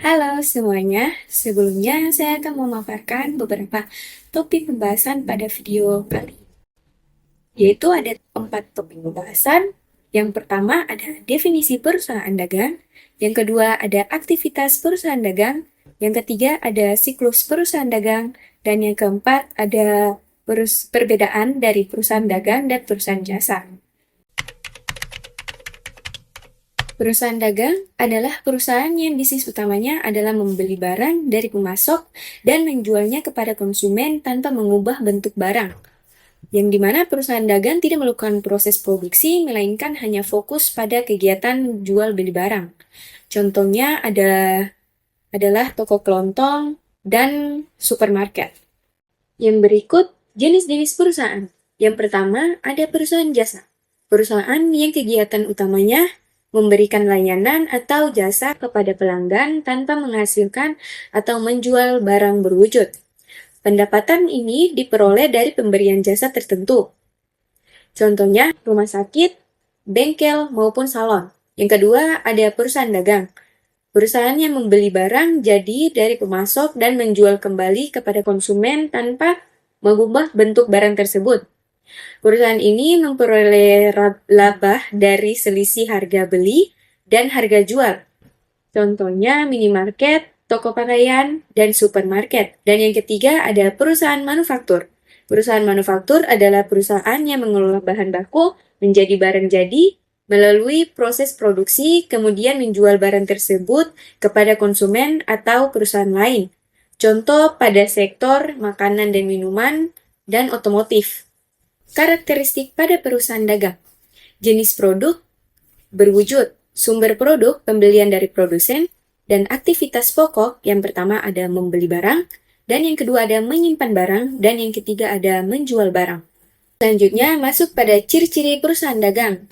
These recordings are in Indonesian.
Halo semuanya, sebelumnya saya akan memaparkan beberapa topik pembahasan pada video kali ini, yaitu ada 4 topik pembahasan. Yang pertama ada definisi perusahaan dagang, yang kedua ada aktivitas perusahaan dagang, yang ketiga ada siklus perusahaan dagang, dan yang keempat ada perbedaan dari perusahaan dagang dan perusahaan jasa. Perusahaan dagang adalah perusahaan yang bisnis utamanya adalah membeli barang dari pemasok dan menjualnya kepada konsumen tanpa mengubah bentuk barang. Yang dimana perusahaan dagang tidak melakukan proses produksi, melainkan hanya fokus pada kegiatan jual beli barang. Contohnya adalah toko kelontong dan supermarket. Yang berikut jenis-jenis perusahaan. Yang pertama ada perusahaan jasa. Perusahaan yang kegiatan utamanya memberikan layanan atau jasa kepada pelanggan tanpa menghasilkan atau menjual barang berwujud. Pendapatan ini diperoleh dari pemberian jasa tertentu. Contohnya rumah sakit, bengkel, maupun salon. Yang kedua ada perusahaan dagang. Perusahaan yang membeli barang jadi dari pemasok dan menjual kembali kepada konsumen tanpa mengubah bentuk barang tersebut. Perusahaan ini memperoleh laba dari selisih harga beli dan harga jual. Contohnya minimarket, toko pakaian, dan supermarket. Dan yang ketiga ada perusahaan manufaktur. Perusahaan manufaktur adalah perusahaan yang mengelola bahan baku menjadi barang jadi melalui proses produksi, kemudian menjual barang tersebut kepada konsumen atau perusahaan lain. Contoh pada sektor makanan dan minuman dan otomotif. Karakteristik pada perusahaan dagang. Jenis produk berwujud, sumber produk pembelian dari produsen, dan aktivitas pokok yang pertama ada membeli barang, dan yang kedua ada menyimpan barang, dan yang ketiga ada menjual barang. Selanjutnya masuk pada ciri-ciri perusahaan dagang.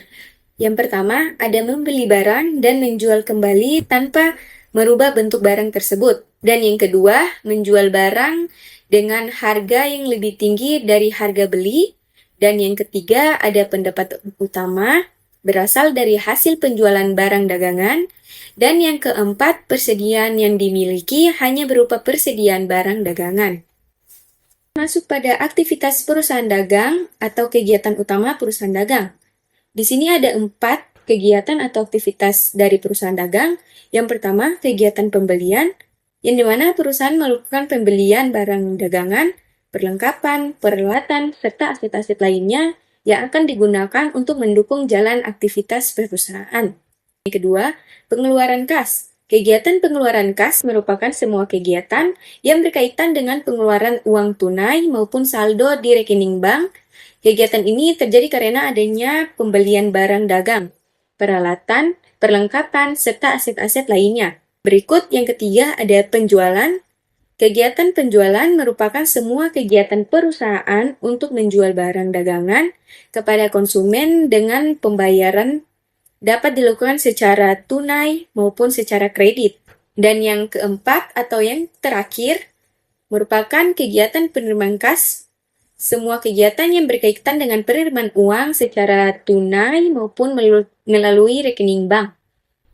Yang pertama ada membeli barang dan menjual kembali tanpa merubah bentuk barang tersebut. Dan yang kedua menjual barang dengan harga yang lebih tinggi dari harga beli. Dan yang ketiga ada pendapatan utama berasal dari hasil penjualan barang dagangan. Dan yang keempat persediaan yang dimiliki hanya berupa persediaan barang dagangan. Masuk pada aktivitas perusahaan dagang atau kegiatan utama perusahaan dagang. Di sini ada 4 kegiatan atau aktivitas dari perusahaan dagang. Yang pertama kegiatan pembelian, yang dimana perusahaan melakukan pembelian barang dagangan, perlengkapan, peralatan, serta aset-aset lainnya yang akan digunakan untuk mendukung jalan aktivitas perusahaan. Yang kedua, pengeluaran kas. Kegiatan pengeluaran kas merupakan semua kegiatan yang berkaitan dengan pengeluaran uang tunai maupun saldo di rekening bank. Kegiatan ini terjadi karena adanya pembelian barang dagang, peralatan, perlengkapan, serta aset-aset lainnya. Berikut yang ketiga ada penjualan. Kegiatan penjualan merupakan semua kegiatan perusahaan untuk menjual barang dagangan kepada konsumen dengan pembayaran dapat dilakukan secara tunai maupun secara kredit. Dan yang keempat atau yang terakhir merupakan kegiatan penerimaan kas. Semua kegiatan yang berkaitan dengan penerimaan uang secara tunai maupun melalui rekening bank.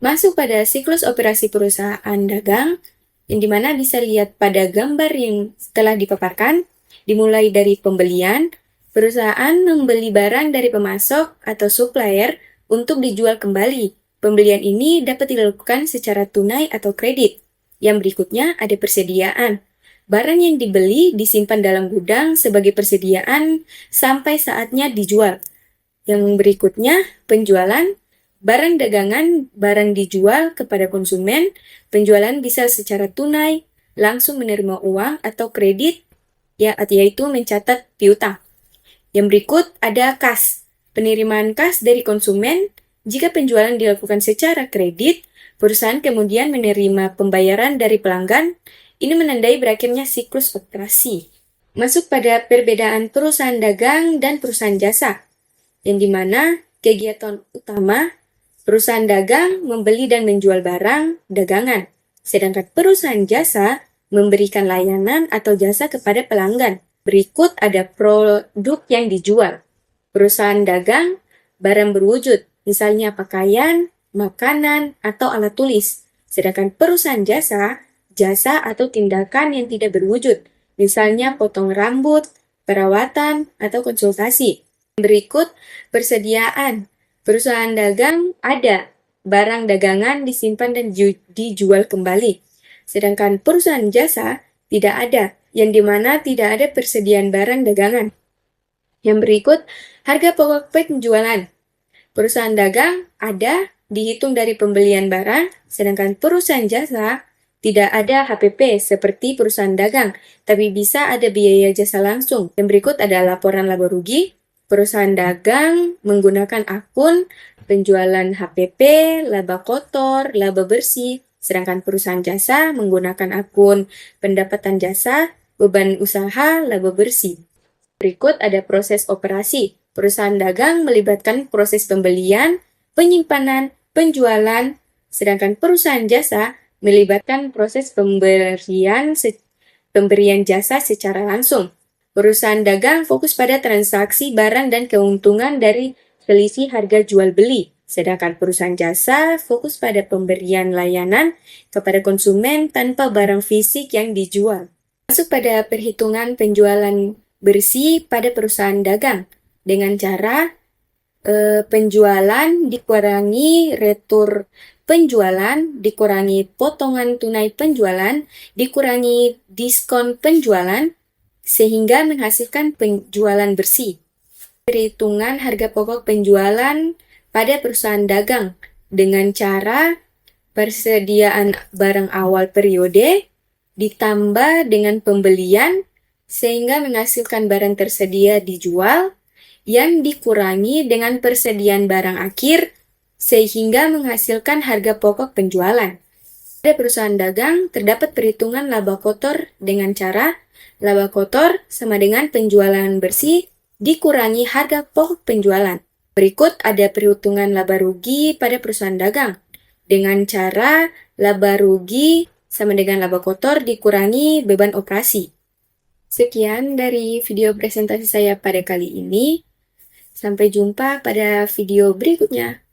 Masuk pada siklus operasi perusahaan dagang, yang dimana bisa lihat pada gambar yang telah dipaparkan, dimulai dari pembelian, perusahaan membeli barang dari pemasok atau supplier untuk dijual kembali. Pembelian ini dapat dilakukan secara tunai atau kredit. Yang berikutnya ada persediaan. Barang yang dibeli disimpan dalam gudang sebagai persediaan sampai saatnya dijual. Yang berikutnya penjualan. Barang dagangan, barang dijual kepada konsumen, penjualan bisa secara tunai, langsung menerima uang atau kredit, yaitu mencatat piutang. Yang berikut ada kas, penerimaan kas dari konsumen. Jika penjualan dilakukan secara kredit, perusahaan kemudian menerima pembayaran dari pelanggan. Ini menandai berakhirnya siklus operasi. Masuk pada perbedaan perusahaan dagang dan perusahaan jasa, yang dimana kegiatan utama perusahaan dagang membeli dan menjual barang dagangan, sedangkan perusahaan jasa memberikan layanan atau jasa kepada pelanggan. Berikut ada produk yang dijual. Perusahaan dagang barang berwujud, misalnya pakaian, makanan, atau alat tulis. Sedangkan perusahaan jasa, jasa atau tindakan yang tidak berwujud, misalnya potong rambut, perawatan, atau konsultasi. Berikut persediaan. Perusahaan dagang ada, barang dagangan disimpan dan dijual kembali. Sedangkan perusahaan jasa tidak ada, yang dimana tidak ada persediaan barang dagangan. Yang berikut, harga pokok penjualan. Perusahaan dagang ada, dihitung dari pembelian barang, sedangkan perusahaan jasa tidak ada HPP seperti perusahaan dagang, tapi bisa ada biaya jasa langsung. Yang berikut ada laporan laba rugi. Perusahaan dagang menggunakan akun penjualan HPP, laba kotor, laba bersih, sedangkan perusahaan jasa menggunakan akun pendapatan jasa, beban usaha, laba bersih. Berikut ada proses operasi. Perusahaan dagang melibatkan proses pembelian, penyimpanan, penjualan, sedangkan perusahaan jasa melibatkan proses pemberian jasa secara langsung. Perusahaan dagang fokus pada transaksi barang dan keuntungan dari selisih harga jual beli, sedangkan perusahaan jasa fokus pada pemberian layanan kepada konsumen tanpa barang fisik yang dijual. Masuk pada perhitungan penjualan bersih pada perusahaan dagang dengan cara penjualan dikurangi retur penjualan, dikurangi potongan tunai penjualan, dikurangi diskon penjualan, sehingga menghasilkan penjualan bersih. Perhitungan harga pokok penjualan pada perusahaan dagang dengan cara persediaan barang awal periode ditambah dengan pembelian sehingga menghasilkan barang tersedia dijual yang dikurangi dengan persediaan barang akhir sehingga menghasilkan harga pokok penjualan. Pada perusahaan dagang terdapat perhitungan laba kotor dengan cara laba kotor sama dengan penjualan bersih dikurangi harga pokok penjualan. Berikut ada perhitungan laba rugi pada perusahaan dagang dengan cara laba rugi sama dengan laba kotor dikurangi beban operasi. Sekian dari video presentasi saya pada kali ini. Sampai jumpa pada video berikutnya.